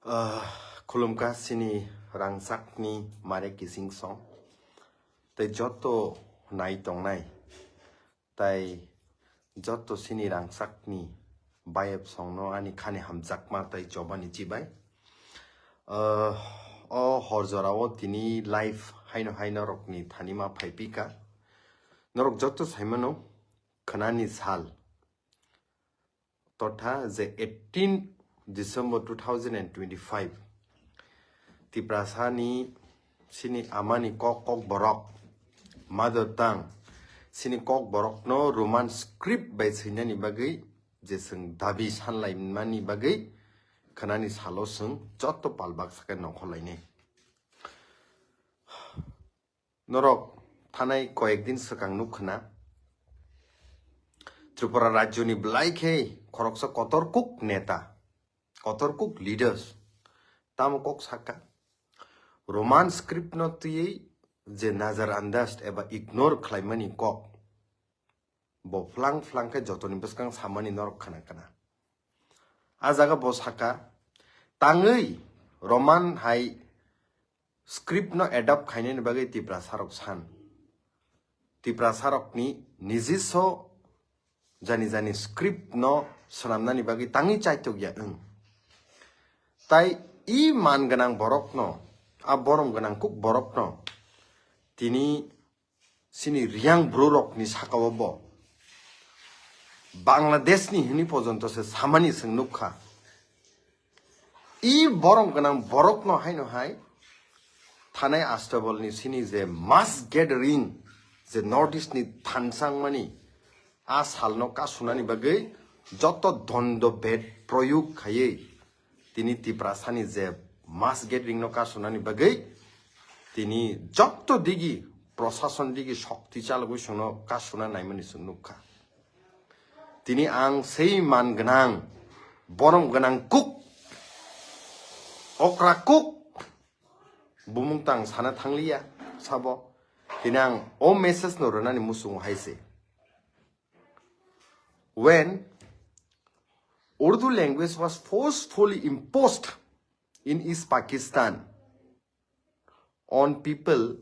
Khulumka sini rangsakni mare kissing song. Tai joto nai tong nai. Tai joto sini rangsakni bayab song no ani khane hamjak ma tai jobani chibai. O horzorao tini life haino rokni thanima phaipika. Norok joto saimano khanani sal. Totha je 18 December 2025. Tiprasani sini amani kok borok mother tongue sini kok borok no roman script by sinani bagai jeseng dabi sanlai mani bagai khanani salo sung joto palbak sakai nokholai norok thanai koyekdin sakang nukhna Tripura rajyoni blai khe khoroksa kotorkuk neta kotorkuk leaders tam kok saka roman script no tui je nazar andast eba ignore khlaimani kok bo flang ke jotoni beskang samani norok khana kana ajaga bo saka tangei roman hai script no adopt khaine bagai tipra sarok san tipra sarok ni nijiso jani script no sanamnani bagai tangi chaitok ya tai I man ganang borok no a borom ganang kuk borok no tini sini riang brorok ni sakawabo Bangladesh ni hini pojonto se samani sing nukha I borom ganang borok no hai thanai astabol ni sini je mass gathering je northeast ni thansang mani a salno ka sunani bagai joto dondo bed proyug khaye tini tiprasani je mass gathering no ka sunani bagai tini joto digi prosason digi shokti chalagoi sungno ka suna naimani sunukha tini ang sei man ganang borom ganang kuk okra kuk bumungtang sana thanglia sabo tinang o message no ronani musung haise when Urdu language was forcefully imposed in East Pakistan on people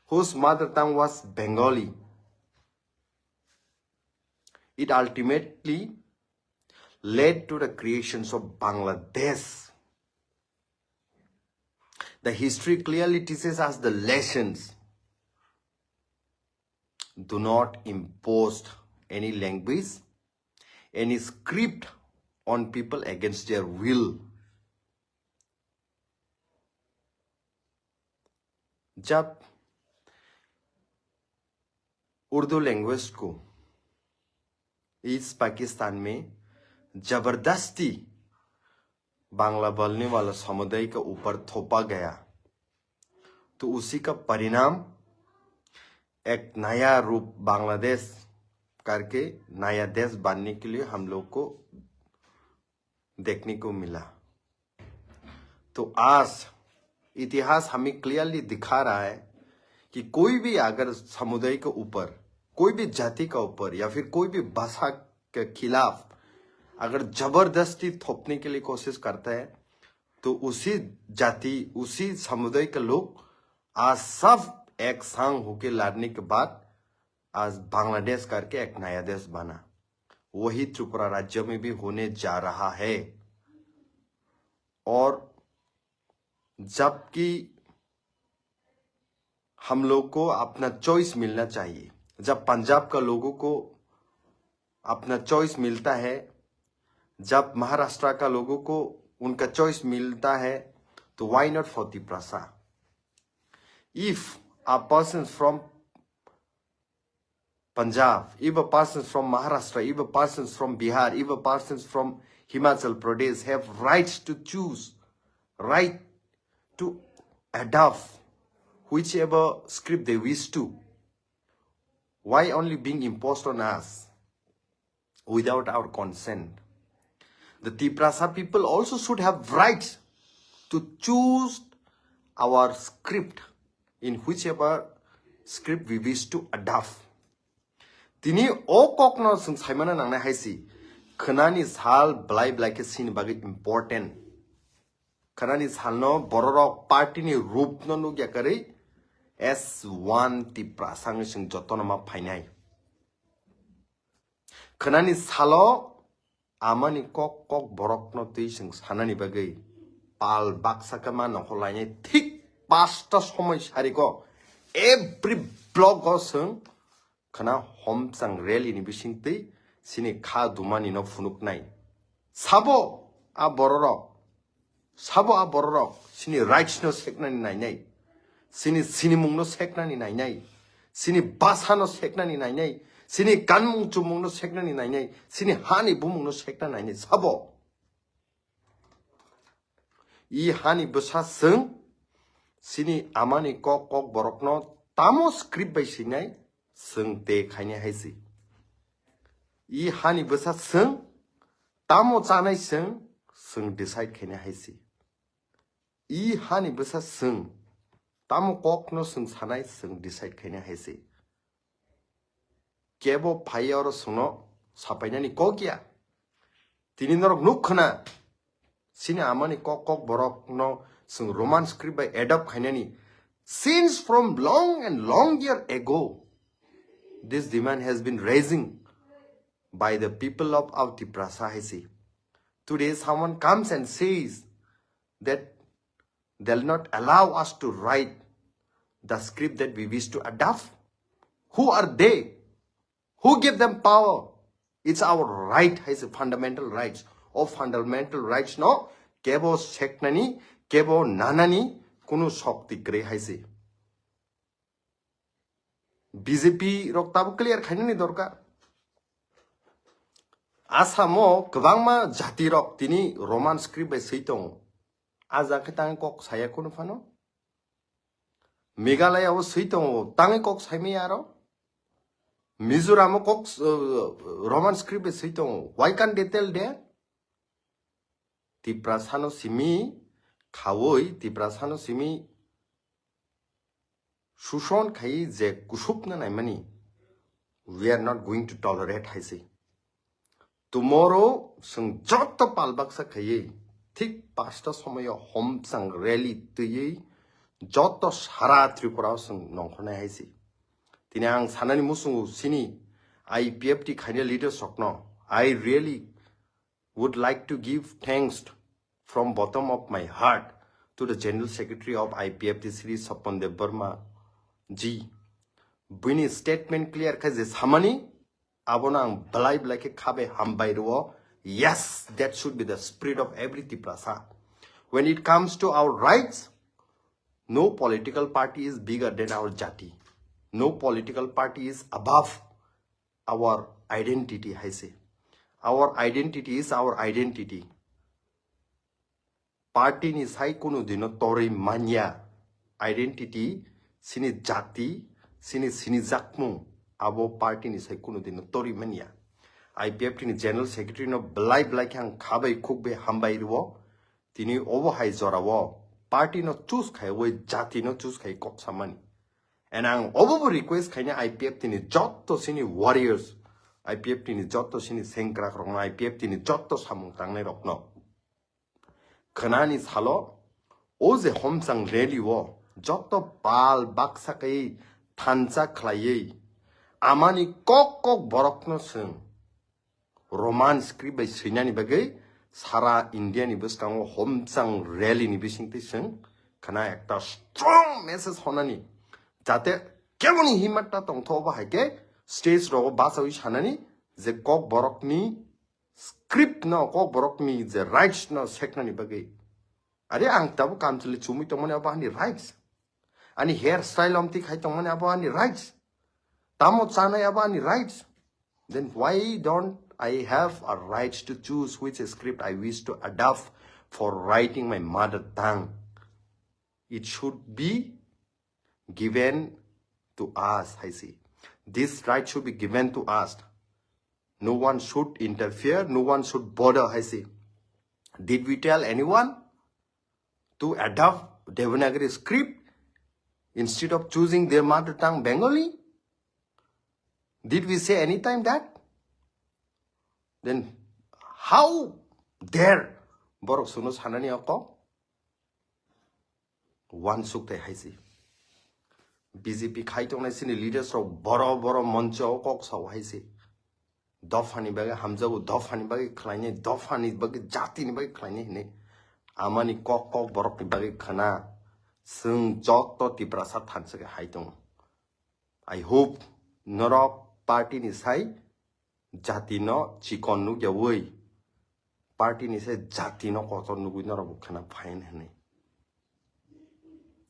whose mother tongue was Bengali. It ultimately led to the creations of Bangladesh. The history clearly teaches us the lessons. Do not impose any language, any script on people against their will. जब Urdu language को इस पाकिस्तान में जबरदस्ती बांग्ला बोलने वाला समुदाय के ऊपर थोपा गया तो उसी का परिणाम एक नया रूप बांग्लादेश करके नया देश बनने के लिए हम लोग को देखने को मिला तो आज इतिहास हमें क्लियरली दिखा रहा है कि कोई भी अगर समुदाय के ऊपर कोई भी जाति का ऊपर या फिर कोई भी भाषा के खिलाफ अगर जबरदस्ती थोपने के लिए कोशिश करता है तो उसी जाति उसी समुदाय के लोग आज सब एक संग होके लड़ने के बाद आज बांग्लादेश करके एक नया देश बना वही त्रिपुरा राज्य में भी होने जा रहा है और जबकि हम लोग को अपना चॉइस मिलना चाहिए जब पंजाब का लोगों को अपना चॉइस मिलता है जब महाराष्ट्र का लोगों को उनका चॉइस मिलता है तो why not for Tripura if a person from Punjab, if a person from Maharashtra, if a person from Bihar, if a person from Himachal Pradesh have rights to choose, right to adopt whichever script they wish to, why only being imposed on us without our consent? The Tiprasa people also should have rights to choose our script in whichever script we wish to adopt. Tini o kokno sung saimana nang na haisi khanani sal blai ke sin bagi important Kanani salno borok party ni rup no nu yakari S1 Tripura sang sing jotono ma phainai. Kanani salo amani kok borok no tui sing sanani bagai pal baksa kama no khwlai thik 5টা সময় সারিko every blog o sing kana homsang rally ni bisingtei sini kha dumani no funuk nai sabo a bororok sini rights no seknani nai nai sini mung no seknani nai nai sini basa no seknani nai nai sini kanmung chumung no seknani nai nai sini hani bumung no seknani nai nai sabo I hani busa sing sini amani kok borok no tamo script by sinai sing te khaine haisi I hani busa sing tamo chanai sing decide khaine haisi I hani busa sing tamo kok no sing sanai sing decide khaine haisi kebo phaior suno sapainani kokya tini norok nukhna sini amani kok borok no sing Roman script by adopt khainani since from long year ago this demand has been raising by the people of our Tripura Sahisi. Today someone comes and says that they'll not allow us to write the script that we wish to adopt. Who are they? Who gave them power? It's our right, has fundamental rights. Of fundamental rights no kebo seknani kebo nanani kuno shokti gre haise BJP roktabu clear khainani dorkar Asamo kwbangma jati rok tini Roman script by seitong aja ke tang kok saya kuno phano Meghalaya o seitong tang kok saime aro Mizoram kok Roman script by seitong why can't they tell there Tripura sano simi khawoi Tripura sano simi shushon khai je kushupna naimani we are not going to tolerate haisi tomorrow sing joto palbaksa khai thik 5টা সময় homsang rally tui joto Sara Tripura sing nongkhone haisi tini ang sanani musungu sini IPFT khaine leaders rokno I really would like to give thanks from bottom of my heart to the General Secretary of IPFT Sri Sapandev Burma Ji. Bini statement clear kaze samani abonang balai blake khabe hambai ro. Yes, that should be the spirit of every Tripura. When it comes to our rights, no political party is bigger than our jati. No political party is above our identity, I say. Our identity is our identity. Party ni sai kuno dino tori manya. Identity sini jati sini zakmu abo party ni sai kuno dino tori manya. IPFT ni General Secretary no blai kyang khabai khukbe hambai ro. Tini obo hai zora wo. Party no choose khai wo jati no choose khai kok samani. And ang obo request khai ni IPFT ni jotto sini warriors. IPFT ni jotto sini sengkrak rokno IPFT ni jotto samung tangnai rokno kanani salo oje homsang rally wo jotto pal baksa kai thancha khlai amani kok borokno sing Roman script by sinani bagai Sara India ni buskang homsang rally ni bisingte sing kana ekta strong message honani jate kemoni himata tongthoba haike stage ro basawi sanani je kok borok ni script no kok borok ni je rights no seknani bagai are ang tabu kamchli chumi tongmani abani rights ani hairstyle amti khai tongmani abani rights tamo chanai abani rights then why don't I have a right to choose which script I wish to adopt for writing my mother tongue it should be given to us I see this right should be given to us. No one should interfere. No one should bother, I say. Did we tell anyone to adopt Devanagari script instead of choosing their mother tongue Bengali? Did we say any time that? Then how dare Borok Sunus Hanani Oko? one sukte haisi BJP khaitong nai sini leaders ro boro moncho kok saw haisi dofani bage hamjago dofani bage khlaine dofani bage jati ni bage khlaine ne amani kok borok ni bage khana sung jok to tiprasa thansage haitong I hope noro party ni sai jati no chikon nu yawoi party ni sai jati no kotor nu gu noro khana fine ne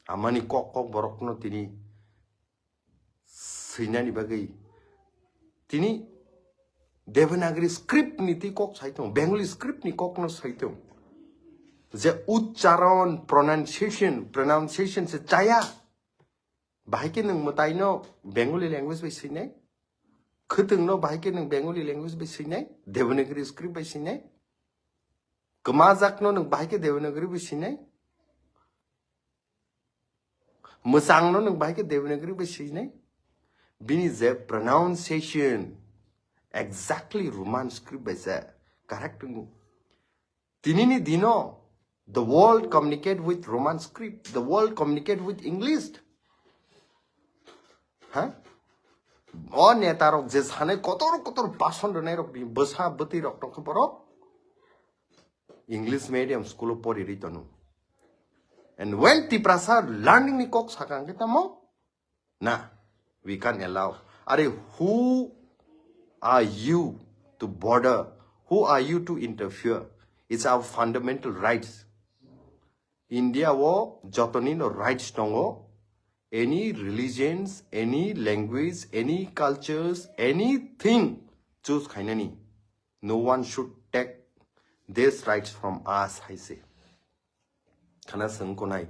amani kok borok no tini sinani bage tini Devanagari script niti kok saitong Bengali script ni kok no saitong je uchcharon pronunciation se chaya bahike nang mutai no Bengali language bai sinai khutung no bahike nang Bengali language bai sinai Devanagari script bai sinai kamajak no nang bahike Devanagari bai sinai musang no nang bahike Devanagari bai sinai bini je pronunciation exactly Roman script by correct tinini dino the world communicate with Roman script the world communicate with English huh o netarok je sane kotor bashon ronai rok bi basa bati rok tok poro English medium school pori ritonu and when tiprasa learning ni kok sakang kita mo na we can allow are who are you to border? Who are you to interfere? It's our fundamental rights. India wo jotoni no rights tongo. Any religions, any language, any cultures, anything choose kainani. No one should take these rights from us, I say. Kana sangkonai.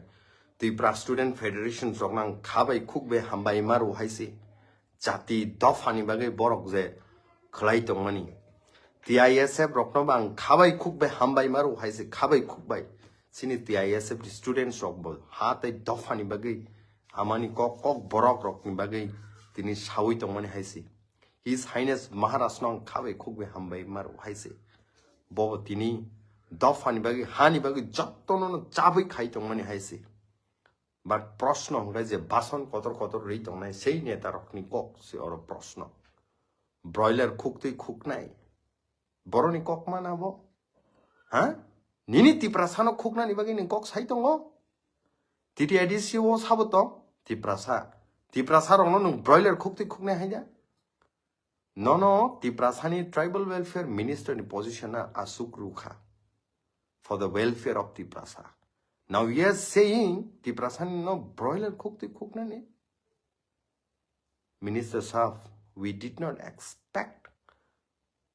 Tripura Student Federation rognang khabai khukbe hambai maru I say. Jati dofani bagai borok je. khwlai tongmani TISF rokno bang khabai khukbai hambai maru haise khabai khukbai sini TISF students rokbo hatai dofani bagai amani kok borok rokni bagai tini sawi tongmani haise His Highness Maharaj nong khabai khukbai hambai maru haise bobo tini dofani bagai hani bagai jottono chabai khai tongmani haise but proshno hongai je bason kotor rei tongnai sei neta rokni kok se oro proshno Broiler cook to cook nai. Boroni cock man abo. Huh? Nini tiprasano cook na nibagin in cox haitongo. Titi edisi was haboto. Tiprasa. Tiprasa no broiler cook to cook na haja. No. Tiprasani tribal welfare minister in position asuk rukha. For the welfare of Tiprasa. Now yes saying Tiprasani no broiler cook to cook na ne. Minister Saf. We did not expect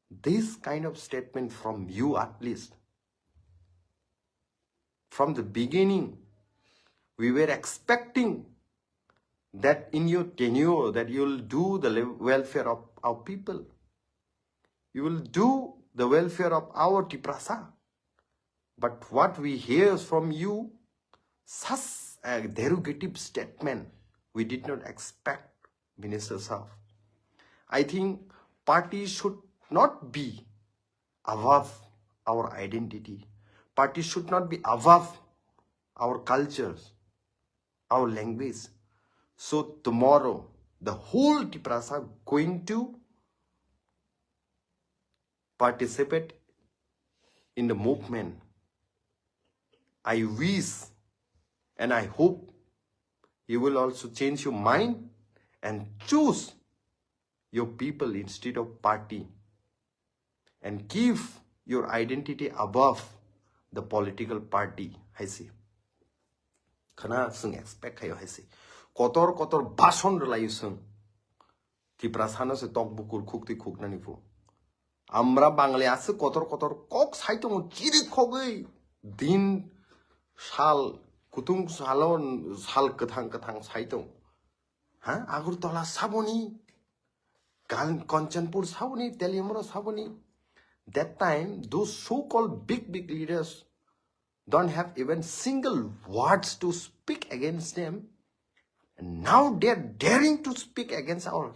this kind of statement from you at least. From the beginning, we were expecting that in your tenure that you will do the welfare of our people. You will do the welfare of our Tiprasa. But what we hear from you, such a derogative statement, we did not expect, Minister Saf. I think parties should not be above our identity. Parties should not be above our cultures, our language. So tomorrow, the whole Tiprasa going to participate in the movement. I wish and I hope you will also change your mind and choose your people instead of party and give your identity above the political party. I see. Kana sung expect kayo I see. Kotor bason relayu sung. Tiprasano se tok bukul cook ti cook na nipo. Amra bangle ase kotor kok saitong chirit khogei din sal kutung salon sal kathang saitong. Ha agur tola saboni. Kanchanpur Sabuni, Telimoro Sabuni. That time, those so-called big leaders don't have even single words to speak against them. And now they're daring to speak against our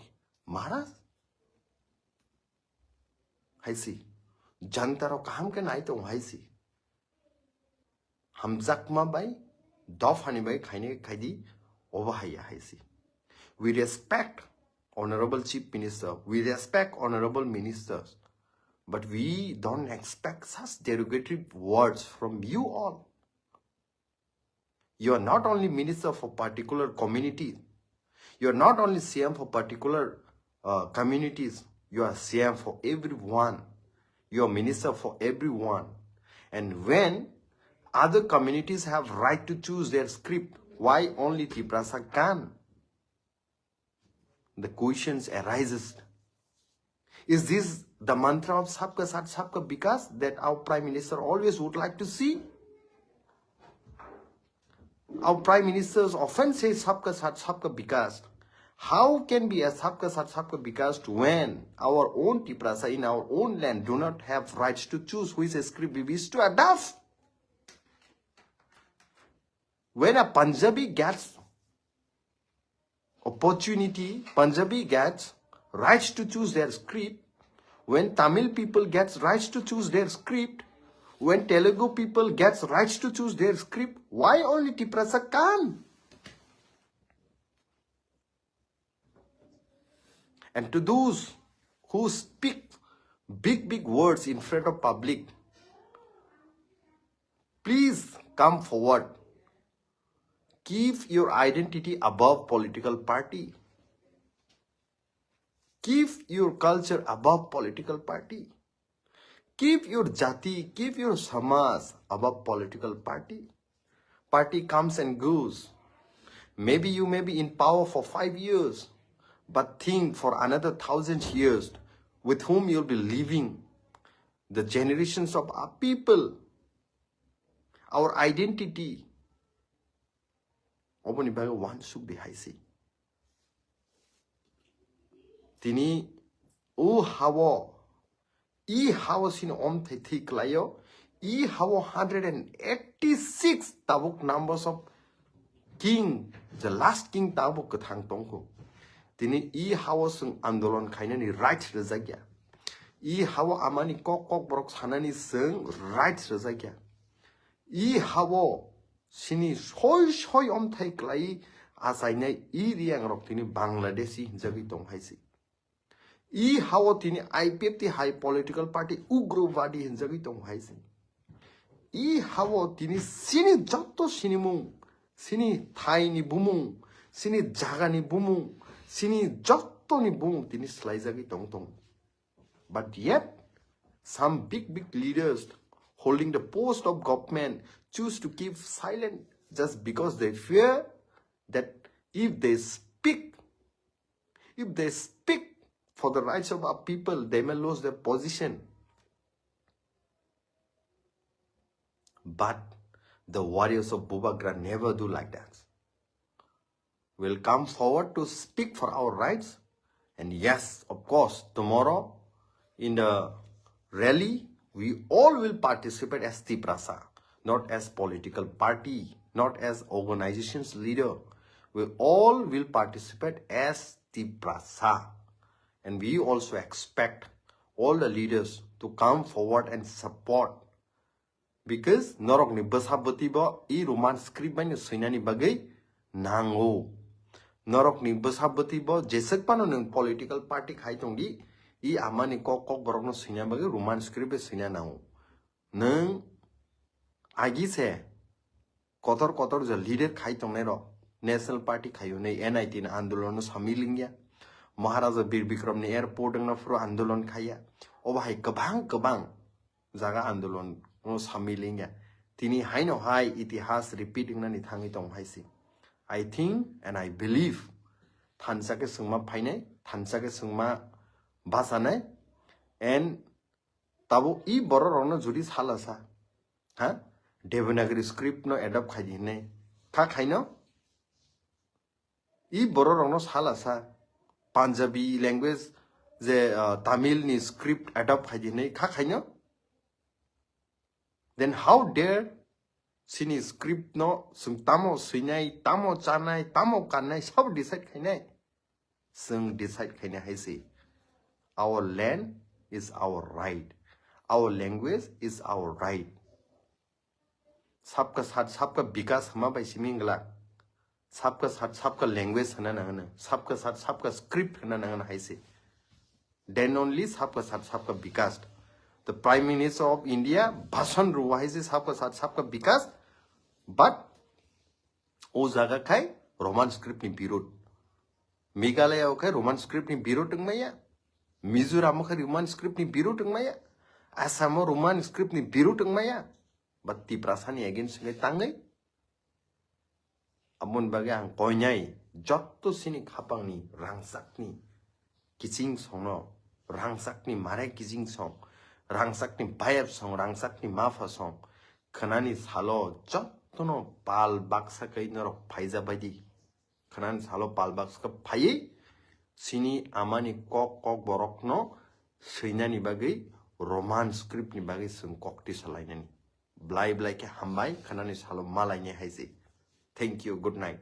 Maharaj. I see. Jantaro kaham ke nai tong I see. Hamzakma bai, Dof hanibai khaine khaidi obahaya haisi. We respect Honorable Chief Minister. We respect Honorable Ministers. But we don't expect such derogatory words from you all. You are not only Minister for particular community. You are not only CM for particular communities. You are CM for everyone. You are Minister for everyone. And when other communities have right to choose their script, why only Tripura can? The questions arises. Is this the mantra of Sabka Sat Sabka Vikas that our Prime Minister always would like to see? Our Prime Ministers often say Sabka Sat Sabka Vikas. How can be a Sabka Sat Sabka Vikas when our own Tripura in our own land do not have rights to choose which script we wish to adopt? When a Punjabi gets opportunity, Punjabi gets rights to choose their script. When Tamil people gets rights to choose their script, when Telugu people gets rights to choose their script, why only Tripura can? And to those who speak big words in front of public, please come forward. Keep your identity above political party. Keep your culture above political party. Keep your jati, keep your samaj above political party. Party comes and goes. Maybe you may be in power for 5 years, but think for another 1,000 years with whom you'll be living. The generations of our people, our identity. Oboni baga one should be high see. Tini o hawa e hawa sin om thik layo e hawa 186 tabuk numbers of king, the last king tabuk kathang tongko. Tini e hawa sung andolon kainani right rezagya. E hawa amani kok brok sanani sung right rezagya. E hawa sini soy om thik lai asainai e riang rok tini Bangladeshi jagi tong haisi. E hawa tini IPF high political party Ugrovadi hinjagi tong haisi. E hawa tini sini jatto sini mung, sini thai ni bumung, sini jaga ni bumung, sini jatto ni bumung tini slai jagi tong. But yet, some big leaders holding the post of government choose to keep silent just because they fear that if they speak for the rights of our people, they may lose their position. But the warriors of Bubagra never do like that. We'll come forward to speak for our rights. And yes, of course, tomorrow in the rally, we all will participate as Tripura, not as political party, not as organization's leader. We all will participate as Tripura. And we also expect all the leaders to come forward and support. Because norok ni basabati ba I roman script ba ni sinani bagay nango. Norok ni basabati ba jesek pa ng political party kaitong di I amani kok borok no sinya bagay roman script sinya nango. Nang agi se kotor the leader kaitong nero national party kayo na NIT na andolon no samilingya. Maharaja Bir Bikram ni airport na fro andolon kaya. Obahai kabang jaga andolon no samilingya. Tini haino hai itihas repeating na ni thangi tong haisi. I think and I believe thansa ke sungma phainai, thansa ke sungma basanai and tabo I boror no juri salasa. Ha? Devanagari script no adopt khaji nei. Ka khaino? I boror no salasa. Punjabi language, the Tamil ni script adopt khaji kha khaino. Then how dare sini script no sung tamo suinai, tamo chanai, tamo kanai, sab decide khainai. Sung decide khainai haisi. Our land is our right. Our language is our right. सबका साथ सबका विकास हमा by सिमिंगला सबका साथ सबका language हना नंगन सबका साथ सबका स्क्रिप्ट हना नंगन हाइसे then only सबका साथ सबका विकास the prime minister of India भाषण रुवा हाइसे सबका साथ सबका विकास but ओ जगह खाई रोमान स्क्रिप्ट नि विरोध मेघालय खाई रोमान स्क्रिप्ट नि विरोध दंमाया मिजोराम खाई रोमान स्क्रिप्ट नि विरोध दंमाया आसाम रोमान स्क्रिप्ट नि विरोध दंमाया but Tripraसानि against ngai tangai amon bagi ang koinai jotto sini khapangni rangsakni kicing songno rangsakni mare kicing song rangsakni bayap song rangsakni mafa song khanani salo jotto no pal baksa kai norok phaija baidi khanani salo pal baksa phai sini amani kok borok no seinani bagi roman script ni bagi sung kokti salainani blai ke hambai khanani salo malai ne haise thank you good night